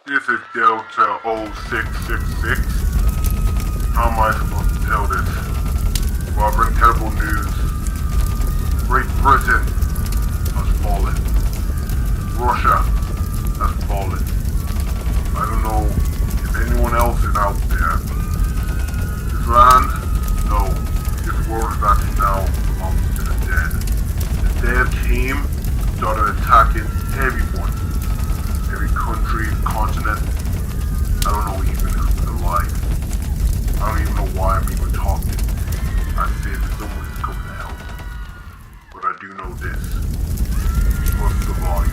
This is Delta 0666. How am I supposed to tell this? Well, I bring terrible news. Great Britain has fallen. Russia has fallen. I don't know if anyone else is out there. This land, no. This world is actually now belongs to the dead. The dead team started attacking everyone. Every country, continent. I don't know even who's alive. I don't even know why I'm even talking. I said someone is coming to help. But I do know this. We must survive.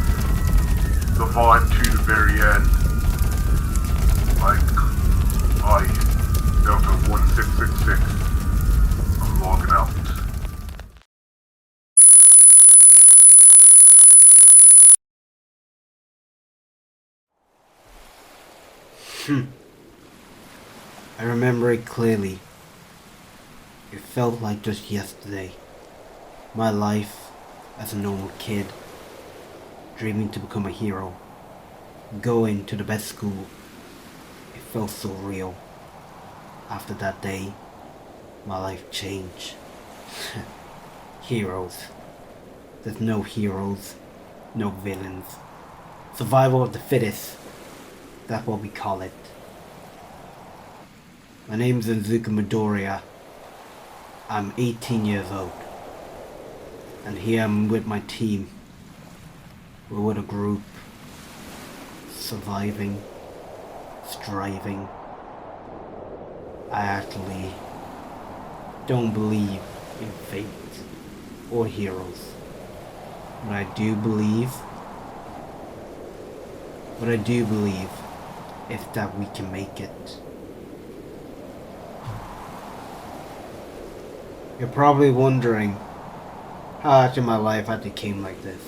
Survive to the very end. Like, I, Delta 1666. I'm logging out. I remember it clearly. It felt like just yesterday. My life as a normal kid, dreaming to become a hero, going to the best school. It felt so real. After that day, my life changed. Heroes. There's no heroes, no villains. Survival of the fittest. That's what we call it. My name's Izuku Midoriya. I'm 18 years old. And here I'm with my team. We're with a group. Surviving. Striving. I actually don't believe in fate or heroes. What I do believe is that we can make it. You're probably wondering how actually my life actually came like this.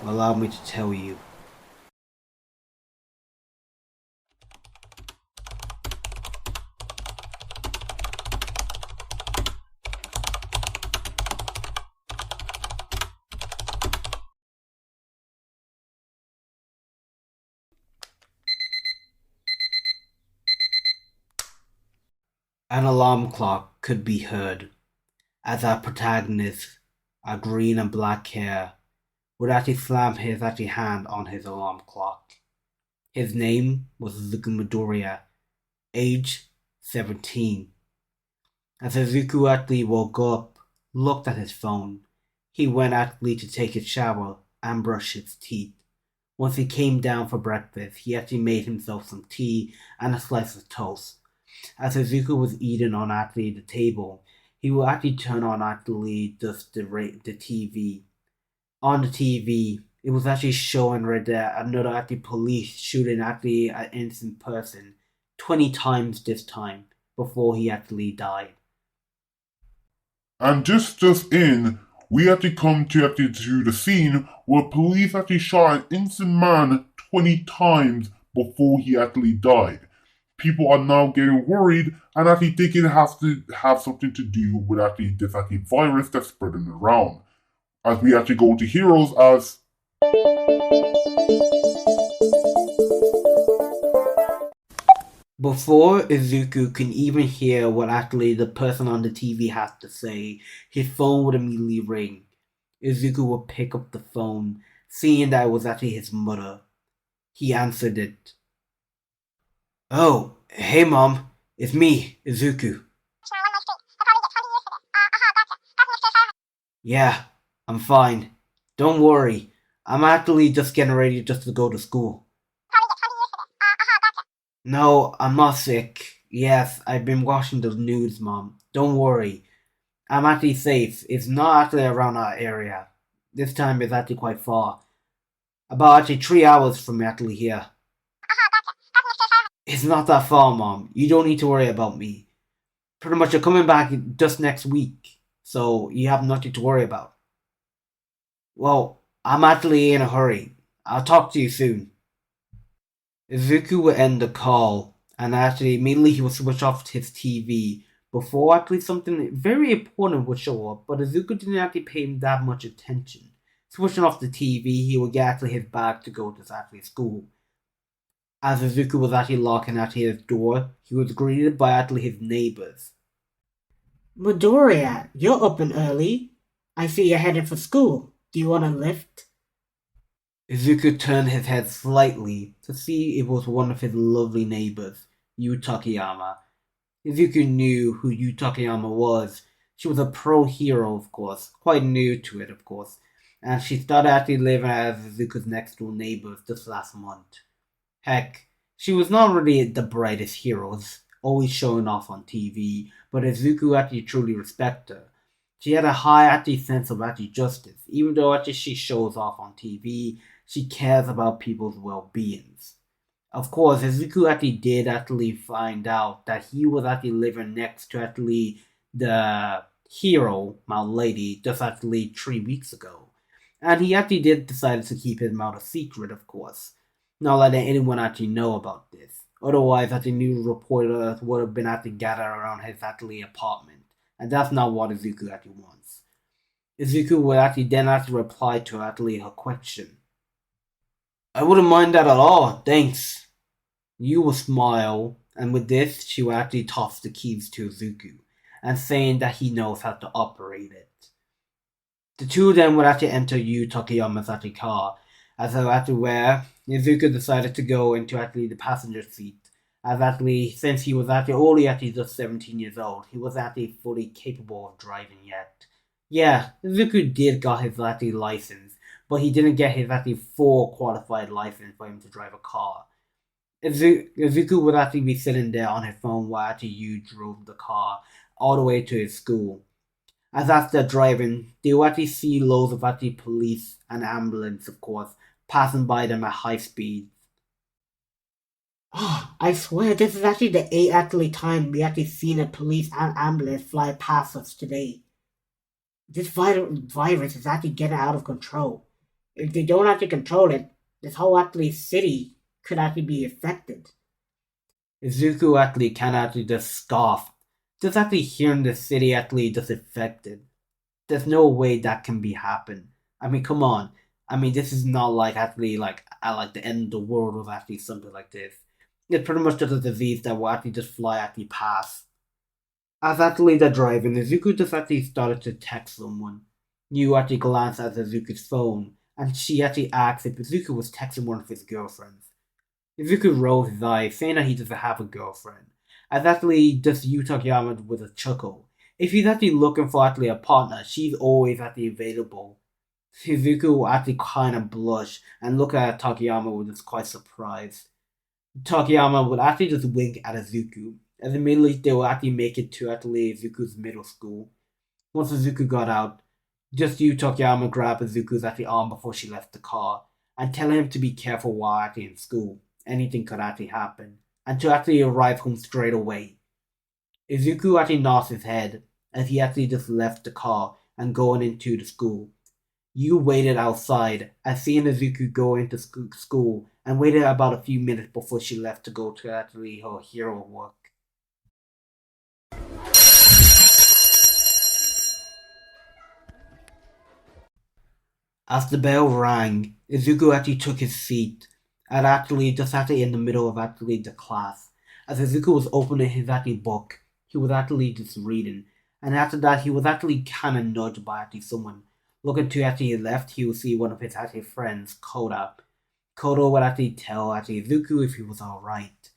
Well, allow me to tell you. An alarm clock could be heard as our protagonist, our green and black hair, would actually slam his actually hand on his alarm clock. His name was Izuku Midoriya, age 17. As Izuku actually woke up, looked at his phone, he went actually to take a shower and brush his teeth. Once he came down for breakfast, he actually made himself some tea and a slice of toast. As Izuku was eating on actually the table, he will actually turn on actually just the TV. On the TV, it was actually showing right there another actually police shooting actually an innocent person 20 times this time before he actually died. And just in, we actually come to the scene where police actually shot an innocent man 20 times before he actually died. People are now getting worried and actually think it has to have something to do with actually this actually virus that's spreading around. As we actually go into heroes as Before Izuku can even hear what actually the person on the TV has to say, his phone would immediately ring. Izuku would pick up the phone, seeing that it was actually his mother. He answered it. Oh, hey mom, it's me, Izuku. Yeah, I'm fine. Don't worry, I'm actually just getting ready just to go to school. No, I'm not sick. Yes, I've been watching the news, Mom. Don't worry. I'm actually safe. It's not actually around our area. This time it's actually quite far. About actually 3 hours from actually here. It's not that far, Mom. You don't need to worry about me. Pretty much you're coming back just next week. So you have nothing to worry about. Well, I'm actually in a hurry. I'll talk to you soon. Izuku would end the call, and actually immediately he would switch off his TV before actually something very important would show up, but Izuku didn't actually pay him that much attention. Switching off the TV, he would get actually his bag to go to actually school. As Izuku was actually locking at his door, he was greeted by actually his neighbors. Midoriya, you're up and early. I see you're headed for school. Do you want a lift? Izuku turned his head slightly to see it was one of his lovely neighbors, Yu Takayama. Izuku knew who Yu Takayama was. She was a pro hero, of course, quite new to it, of course, and she started actually living as Izuku's next door neighbor just last month. Heck, she was not really the brightest heroes, always showing off on TV, but Izuku actually truly respected her. She had a high actually sense of actually justice. Even though actually she shows off on TV, she cares about people's well-beings. Of course, Izuku actually did actually find out that he was actually living next to actually the hero, my lady, just actually 3 weeks ago. And he actually did decide to keep his mouth a secret, of course, not letting anyone actually know about this. Otherwise, actually news reporters would have been actually gathered around his actually apartment, and that's not what Izuku actually wants. Izuku would actually then actually reply to actually her question. I wouldn't mind that at all, thanks. Yu will smile, and with this, she will actually toss the keys to Izuku, and saying that he knows how to operate it. The two of them would actually enter Yu Takayama's actually car, as they were actually where Izuku decided to go into actually the passenger seat, as actually since he was actually only actually just 17 years old, he was actually fully capable of driving yet. Yeah, Izuku did got his actually license, but he didn't get his actually full qualified license for him to drive a car. Izuku would actually be sitting there on his phone while actually Yu drove the car all the way to his school. As after driving, they will actually see loads of actually police and ambulance, of course, passing by them at high speed. Oh, I swear this is actually the eighth actually time we actually seen a police and ambulance fly past us today. This virus is actually getting out of control. If they don't actually control it, this whole actually city could actually be affected. Izuku actually can actually just scoff. Just actually hearing the city actually just affected. There's no way that can be happen. I mean, come on. I mean, this is not like actually like at like the end of the world or actually something like this. It's pretty much just a disease that will actually just fly actually past. As actually they're driving, Izuku just actually started to text someone. Yu actually glanced at Izuku's phone, and she actually asked if Izuku was texting one of his girlfriends. Izuku rolled his eyes, saying that he doesn't have a girlfriend. As actually just Yu Takayama with a chuckle. If he's actually looking for actually a partner, she's always actually available. Izuku actually kind of blush and look at Takayama with just quite surprised. Takayama would actually just wink at Izuku, as immediately they will actually make it to actually Izuku's middle school. Once Izuku got out, just Yu Takayama grabbed Izuku's actually arm before she left the car, and telling him to be careful while actually in school. Anything could actually happen, and to actually arrive home straight away. Izuku actually nods his head, as he actually just left the car and going into the school. Yu waited outside as seeing Izuku go into school and waited about a few minutes before she left to go to actually her hero work. As the bell rang, Izuku actually took his seat and actually just actually in the middle of actually the class. As Izuku was opening his actually book, he was actually just reading, and after that he was actually kind of nudged by actually someone. Looking to actually his left, he would see one of his actually friends, Koda. Koda would actually tell actually Izuku if he was alright.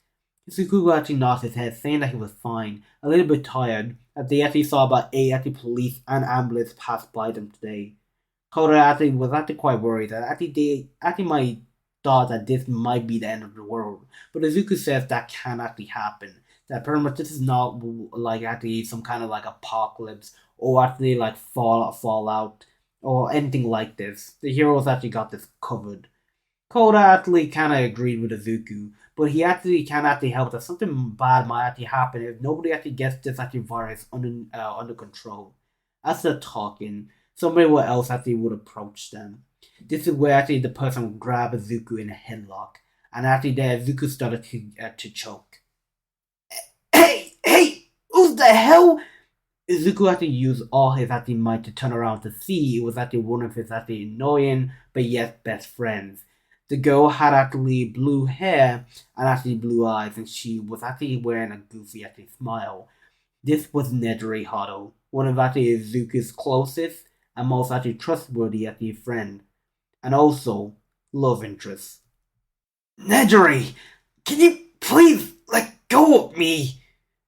Izuku would actually nod his head, saying that he was fine, a little bit tired, as they actually saw about 8 actually police and ambulance pass by them today. Koda actually was actually quite worried that actually they actually might thought that this might be the end of the world. But Izuku says that can actually happen. That pretty much this is not like actually some kind of like apocalypse or actually like fallout or anything like this. The heroes actually got this covered. Koda actually kind of agreed with Izuku, but he actually can actually help that something bad might actually happen if nobody actually gets this actually virus under control. As they're talking, somebody else actually would approach them. This is where actually the person would grab Izuku in a headlock, and actually there Izuku started to choke. Hey, who's the hell? Izuku had to use all his actually might to turn around to see it was actually one of his actually annoying but yet best friends. The girl had actually blue hair and actually blue eyes, and she was actually wearing a goofy actually smile. This was Nedry Hado, one of actually Izuku's closest and most actually trustworthy actually friend, and also love interest. Nedry, can you please let go of me?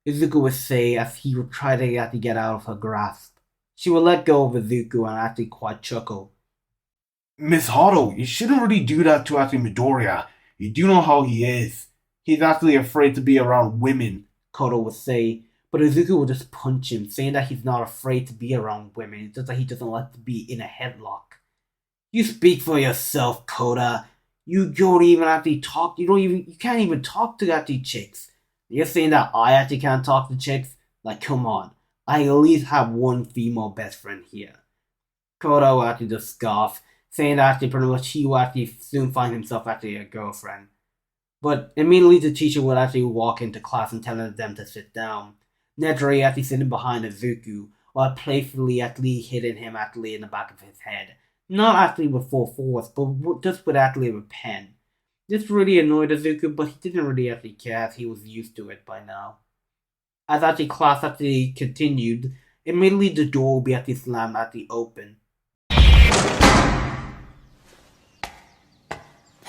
Izuku would say as he would try to actually get out of her grasp. She would let go of Izuku and actually quite chuckle. Miss Hado, you shouldn't really do that to actually Midoriya. You do know how he is. He's actually afraid to be around women, Kodo would say, but Izuku would just punch him, saying that he's not afraid to be around women, it's just that he doesn't like to be in a headlock. You speak for yourself, Koda. You don't even actually talk, you can't even talk to actually chicks. You're saying that I actually can't talk to chicks? Like, come on. I at least have one female best friend here. Koda will actually just scoff, saying that actually pretty much he will actually soon find himself actually a girlfriend. But immediately the teacher would actually walk into class and telling them to sit down. Nedry actually sitting behind Izuku, while playfully actually hitting him actually in the back of his head. Not actually with full force, but just with actually a pen. This really annoyed Izuku, but he didn't really actually care as he was used to it by now. As actually class actually continued, immediately the door would be actually slammed actually open.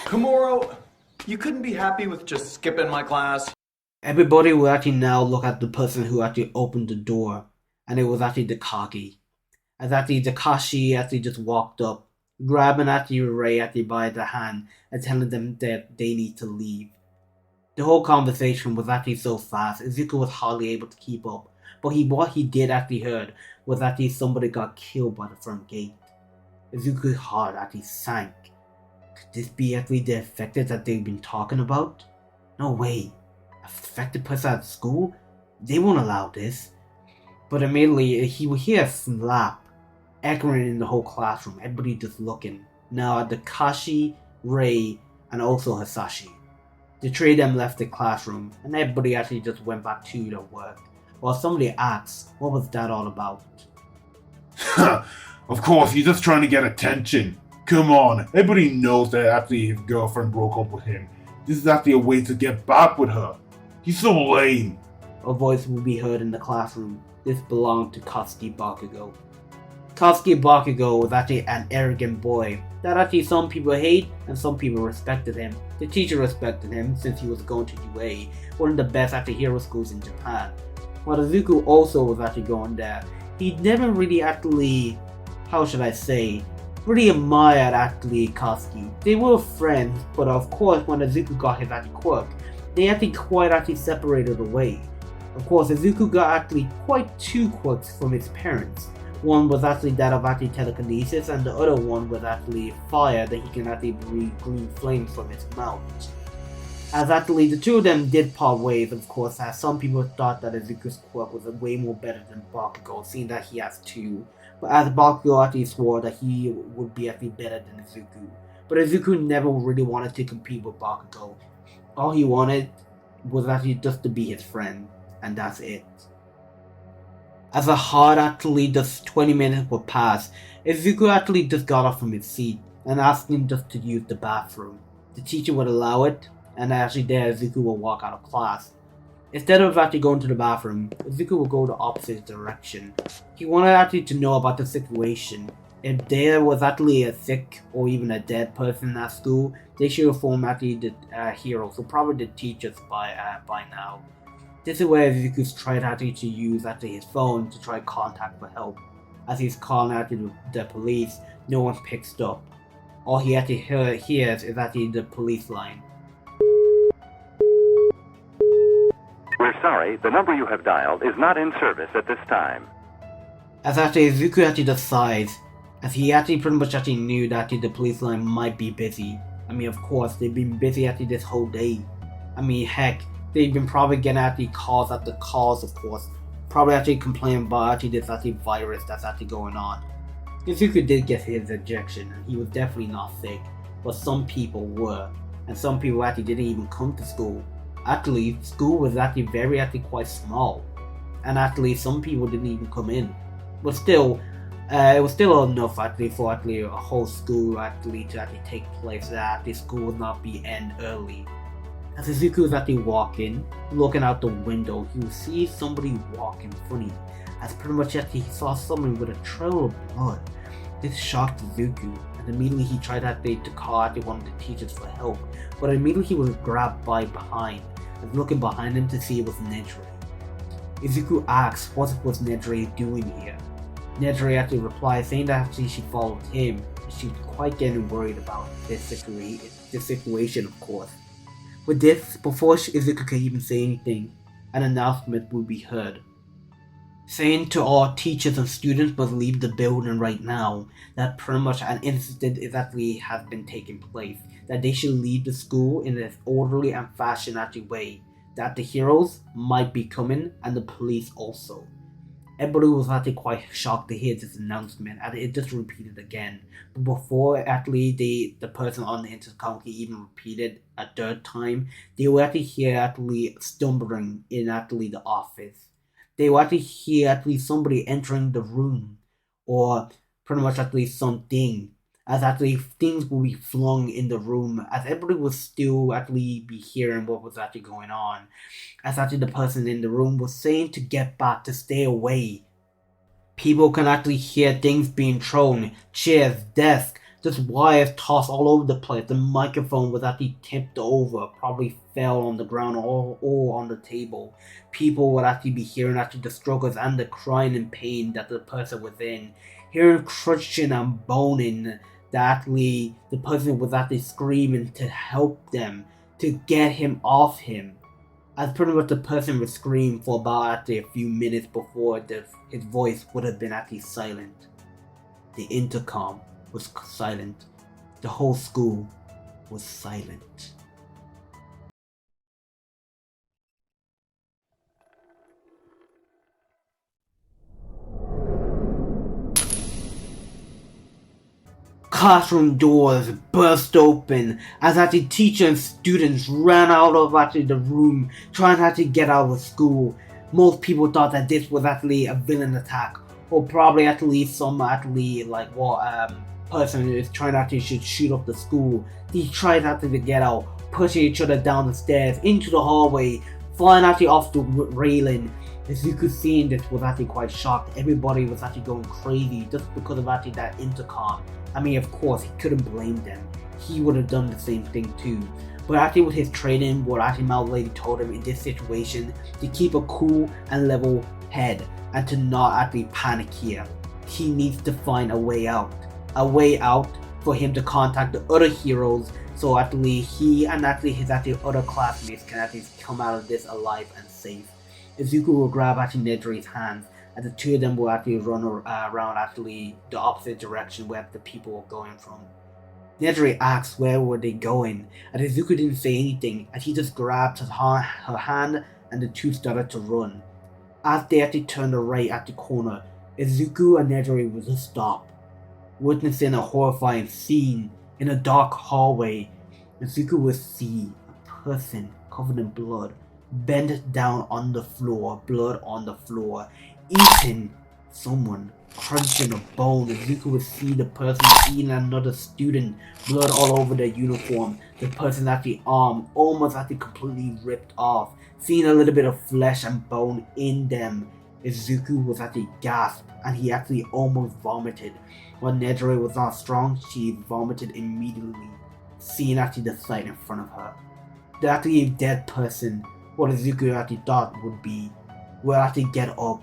Komuro, you couldn't be happy with just skipping my class? Everybody would actually now look at the person who actually opened the door, and it was actually Dakaki. As actually Takashi actually just walked up, grabbing actually Ray actually by the hand and telling them that they need to leave. The whole conversation was actually so fast, Izuku was hardly able to keep up, but what he did actually heard was actually somebody got killed by the front gate. Izuku's heart actually sank. Could this be actually the affected that they've been talking about? No way. Affected person at school? They won't allow this. But immediately he would hear a slap echoing in the whole classroom, everybody just looking. Now at Takashi, Ray, and also Hasashi. The three of them left the classroom, and everybody actually just went back to their work. While somebody asked, what was that all about? Of course, he's just trying to get attention. Come on, everybody knows that actually his girlfriend broke up with him. This is actually a way to get back with her. He's so lame. A voice would be heard in the classroom. This belonged to Katsuki Bakugo. Katsuki Bakugo was actually an arrogant boy that actually some people hate and some people respected him. The teacher respected him since he was going to UA, one of the best actually hero schools in Japan. While Izuku also was actually going there, he never really actually, how should I say, really admired actually Katsuki. They were friends, but of course when Izuku got his actually quirk, they actually quite actually separated away. Of course, Izuku got actually quite two quirks from his parents. One was actually that of actually telekinesis, and the other one was actually fire that he can actually breathe green flames from his mouth. As actually the two of them did part ways, of course, as some people thought that Izuku's quirk was way more better than Bakugo, seeing that he has two. But as Bakugo actually swore that he would be actually better than Izuku. But Izuku never really wanted to compete with Bakugo. All he wanted was actually just to be his friend, and that's it. As a hard actually just 20 minutes would pass, Izuku actually just got up from his seat and asked him just to use the bathroom. The teacher would allow it, and actually there Izuku would walk out of class. Instead of actually going to the bathroom, Izuku would go the opposite direction. He wanted actually to know about the situation. If there was actually a sick or even a dead person at school, they should inform actually the heroes, so probably the teachers by now. This is where Izuku's tried actually to use actually his phone to try contact for help. As he's calling actually the police, no one picks up. All he actually hears is actually the police line. We're sorry, the number you have dialed is not in service at this time. As actually Izuku actually just sighs, as he actually pretty much actually knew that actually the police line might be busy. I mean, of course, they've been busy actually this whole day. I mean, heck, they've been probably getting actually calls after calls, of course. Probably actually complaining about actually this actually virus that's actually going on. Izuku did get his injection, and he was definitely not sick, but some people were, and some people actually didn't even come to school. Actually, school was actually quite small, and actually some people didn't even come in. But still, It was still enough actually for actually a whole school actually to actually take place, that the school would not be end early. As Izuku was actually walking, looking out the window, he would see somebody walking funny, as pretty much actually he saw someone with a trail of blood. This shocked Izuku, and immediately he tried actually to call out one of the teachers for help, but immediately he was grabbed by behind, and looking behind him to see it was Nedry. Izuku asks what was Nedry doing here. Nedry actually replies saying that actually she followed him, and she was quite getting worried about this situation of course. With this, before Izuku could even say anything, an announcement would be heard, saying to all teachers and students must leave the building right now, that pretty much an incident exactly has been taking place, that they should leave the school in an orderly and fashion-actually way, that the heroes might be coming and the police also. Everybody was actually quite shocked to hear this announcement, and it just repeated again. But before actually the person on the intercom could even repeat it a third time, they were actually hear actually stumbling in actually the office. They were actually hear actually somebody entering the room, or pretty much actually something, as actually things will be flung in the room, as everybody will still actually be hearing what was actually going on. As actually the person in the room was saying to get back, to stay away. People can actually hear things being thrown, chairs, desks, just wires tossed all over the place. The microphone was actually tipped over, probably fell on the ground or on the table. People would actually be hearing actually the struggles and the crying in pain that the person was in. Hearing crunching and boning, that actually the person was actually screaming to help them, to get him off him. As pretty much the person would scream for about actually a few minutes before his voice would have been actually silent. The intercom was silent. The whole school was silent. Classroom doors burst open as actually teachers and students ran out of actually the room trying to actually get out of school. Most people thought that this was actually a villain attack, or probably actually some actually like person who is trying to actually shoot up the school. They tried actually to get out, pushing each other down the stairs into the hallway, flying actually off the railing. Izuku seeing this was actually quite shocked. Everybody was actually going crazy just because of actually that intercom. I mean, of course, he couldn't blame them. He would have done the same thing too. But actually with his training, what actually Mount Lady told him in this situation, to keep a cool and level head and to not actually panic here. He needs to find a way out. A way out for him to contact the other heroes, so actually he and actually his actually other classmates can actually come out of this alive and safe. Izuku will grab actually Nedry's hands, and the two of them will actually run around actually the opposite direction where the people were going from. Nedry asks where were they going, and Izuku didn't say anything, and he just grabbed her hand, and the two started to run. As they actually turned the right at the corner, Izuku and Nedry will just stop, witnessing a horrifying scene in a dark hallway. Izuku will see a person covered in blood, bent down on the floor, blood on the floor, eating someone, crunching a bone. Izuku would see the person eating another student, blood all over their uniform, the person at the arm almost actually completely ripped off, seeing a little bit of flesh and bone in them. Izuku was actually gasped, and he actually almost vomited. When Nedry was not strong, she vomited immediately, seeing actually the sight in front of her. The actually dead person, what Izuku actually thought would be, will actually get up,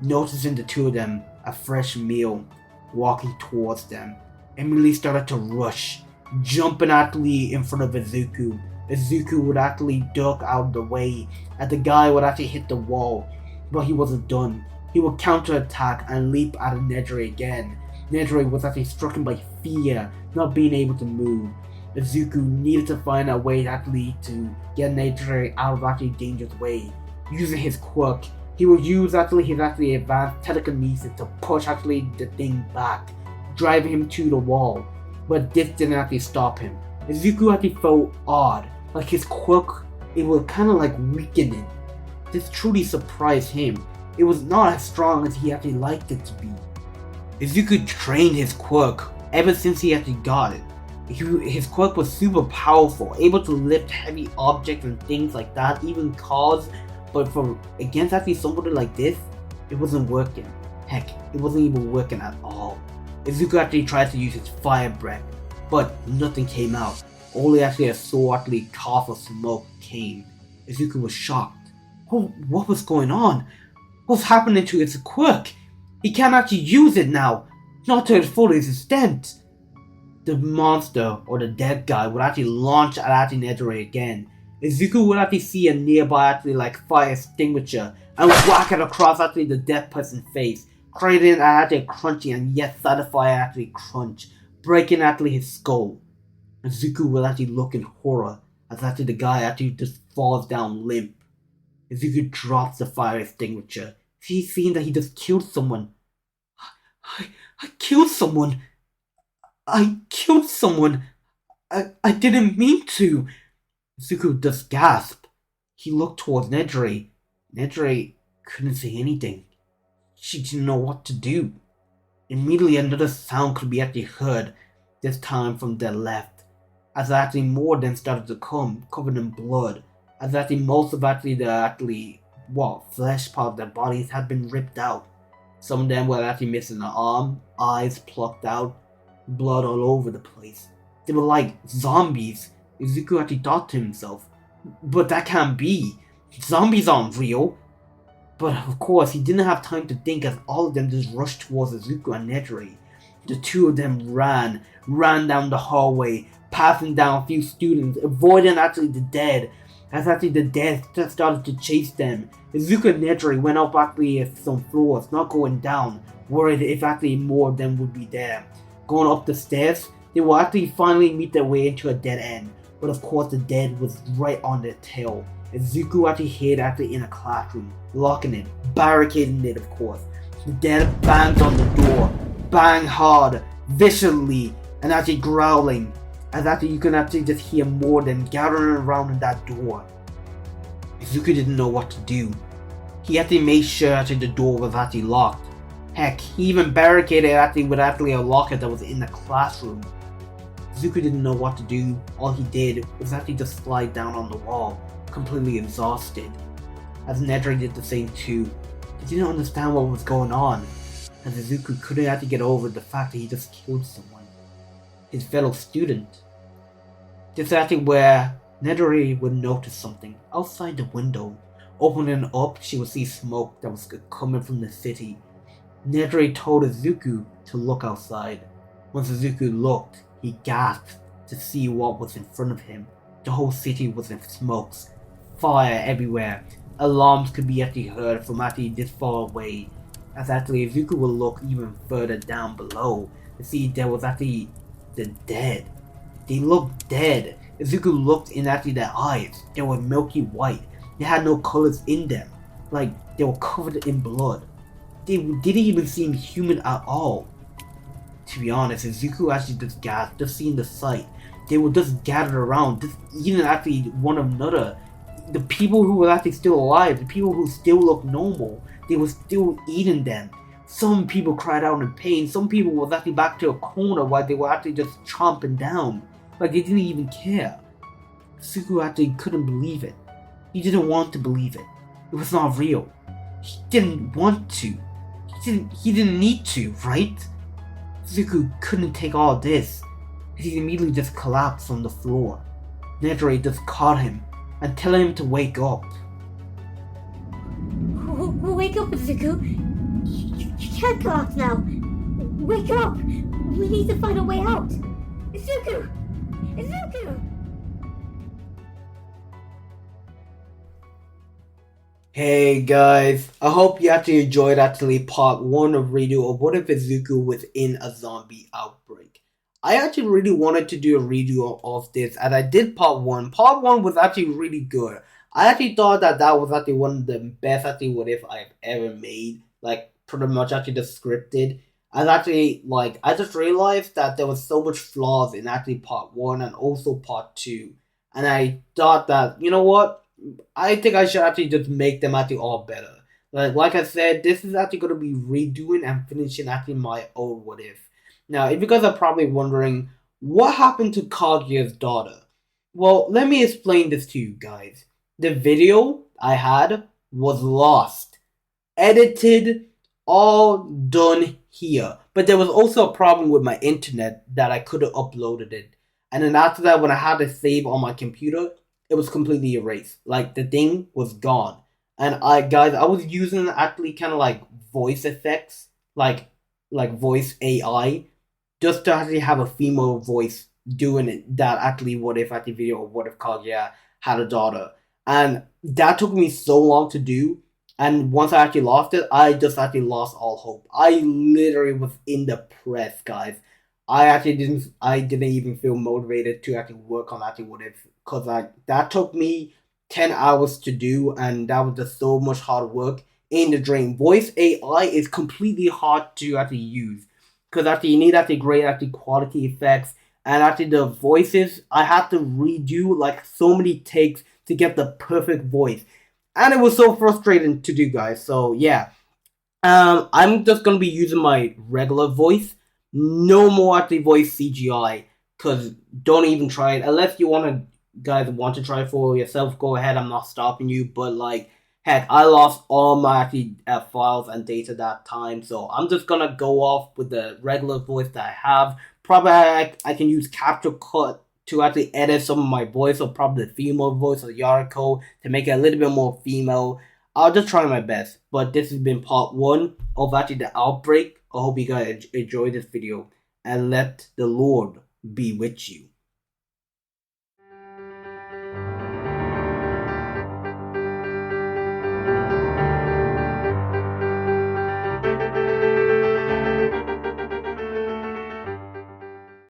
noticing the two of them, a fresh meal, walking towards them. Immediately started to rush, jumping actually in front of Izuku. Izuku would actually duck out of the way, and the guy would actually hit the wall, but he wasn't done. He would counterattack and leap at Nedry again. Nedry was actually struck by fear, not being able to move. Izuku needed to find a way actually to get Nedry out of actually dangerous way. Using his quirk, he would use actually his actually advanced telekinesis to push actually the thing back, driving him to the wall. But this didn't actually stop him. Izuku actually felt odd, like his quirk, it was kind of like weakening. This truly surprised him. It was not as strong as he actually liked it to be. Izuku trained his quirk ever since he actually got it. His quirk was super powerful, able to lift heavy objects and things like that, even cars, but for against actually somebody like this, it wasn't working. Heck, it wasn't even working at all. Izuku actually tried to use his fire breath, but nothing came out. Only actually a actually cough of smoke came. Izuku was shocked. What was going on? What's happening to his quirk? He can't actually use it now, not to its full extent. The monster or the dead guy would actually launch at actually Nedore again. Izuku would actually see a nearby actually like fire extinguisher and whack it across actually the dead person's face, creating an actually crunchy and yet satisfying actually crunch, breaking actually his skull. Izuku will actually look in horror as actually the guy actually just falls down limp. Izuku drops the fire extinguisher. He's seen that he just killed someone. I killed someone. I killed someone. I didn't mean to. Izuku just gasped. He looked towards Nedore. Nedore couldn't say anything. She didn't know what to do. Immediately another sound could be actually heard, this time from their left, as actually more of them started to come, covered in blood, as actually most of actually the flesh part of their bodies had been ripped out. Some of them were actually missing an arm, eyes plucked out, blood all over the place. They were like zombies. Izuku actually thought to himself, but that can't be. Zombies aren't real. But of course, he didn't have time to think as all of them just rushed towards Izuku and Nedore. The two of them ran down the hallway, passing down a few students, avoiding actually the dead, as actually the dead started to chase them. Izuku and Nedore went up actually some floors, not going down, worried if actually more of them would be there. Going up the stairs, they will actually finally meet their way into a dead end, but of course the dead was right on their tail. Izuku actually hid actually in a classroom, locking it, barricading it of course. The dead banged on the door, bang hard, viciously, and actually growling, as actually you can actually just hear more than gathering around in that door. Izuku didn't know what to do. He actually made sure actually the door was actually locked. Heck, he even barricaded actually with actually a locker that was in the classroom. Izuku didn't know what to do. All he did was actually just slide down on the wall, completely exhausted. As Nedore did the same too. He didn't understand what was going on, as Izuku couldn't actually get over the fact that he just killed someone. His fellow student. This is actually where Nedore would notice something outside the window. Opening up, she would see smoke that was coming from the city. Nedore told Izuku to look outside. Once Izuku looked, he gasped to see what was in front of him. The whole city was in smokes, fire everywhere. Alarms could be actually heard from actually this far away. As actually Izuku will look even further down below to see there was actually the dead. They looked dead. Izuku looked in actually their eyes. They were milky white. They had no colors in them. Like they were covered in blood. They didn't even seem human at all. To be honest, Izuku actually just gasped, just seeing the sight. They were just gathered around, just eating actually one another. The people who were actually still alive, the people who still looked normal, they were still eating them. Some people cried out in pain, some people was actually back to a corner while they were actually just chomping down. Like they didn't even care. Izuku actually couldn't believe it. He didn't want to believe it. It was not real. He didn't want to. He didn't need to, right? Izuku couldn't take all this. He immediately just collapsed on the floor. Nedore just caught him and telling him to wake up. Wake up, Izuku. You can't collapse now. Wake up. We need to find a way out. Izuku! Izuku! Hey guys, I hope you actually enjoyed actually part 1 of redo of what if Izuku was in a zombie outbreak. I actually really wanted to do a redo of this, and I did part 1. Part 1 was actually really good. I actually thought that was actually one of the best actually what if I've ever made. Like pretty much actually just scripted. And actually I just realized that there was so much flaws in actually part 1 and also part 2. And I thought that, you know what? I think I should actually just make them actually all better. Like I said, this is actually going to be redoing and finishing actually my old What If. Now, if you guys are probably wondering, what happened to Kaguya's daughter? Well, let me explain this to you guys. The video I had was lost, edited, all done here. But there was also a problem with my internet that I could have uploaded it. And then after that, when I had to save on my computer, it was completely erased. Like, the thing was gone. And I was using actually kind of like voice effects, like voice AI, just to actually have a female voice doing it. That actually, what if at the video, or what if Kaguya had a daughter? And that took me so long to do. And once I actually lost it, I just actually lost all hope. I literally was in the press, guys. I didn't even feel motivated to actually work on actually what if, because that took me 10 hours to do, and that was just so much hard work in the drain. Voice AI is completely hard to actually use, because actually you need actually great actually quality effects, and actually the voices, I had to redo like so many takes to get the perfect voice. And it was so frustrating to do, guys. So yeah, I'm just gonna be using my regular voice. No more actually voice CGI, cause don't even try it unless you guys want to try it for yourself. Go ahead, I'm not stopping you. But like, heck, I lost all my actually files and data that time, so I'm just gonna go off with the regular voice that I have. Probably I can use Capture Cut to actually edit some of my voice, or probably the female voice of Yariko to make it a little bit more female. I'll just try my best. But this has been part 1 of actually the outbreak. I hope you guys enjoyed this video, and let the Lord be with you.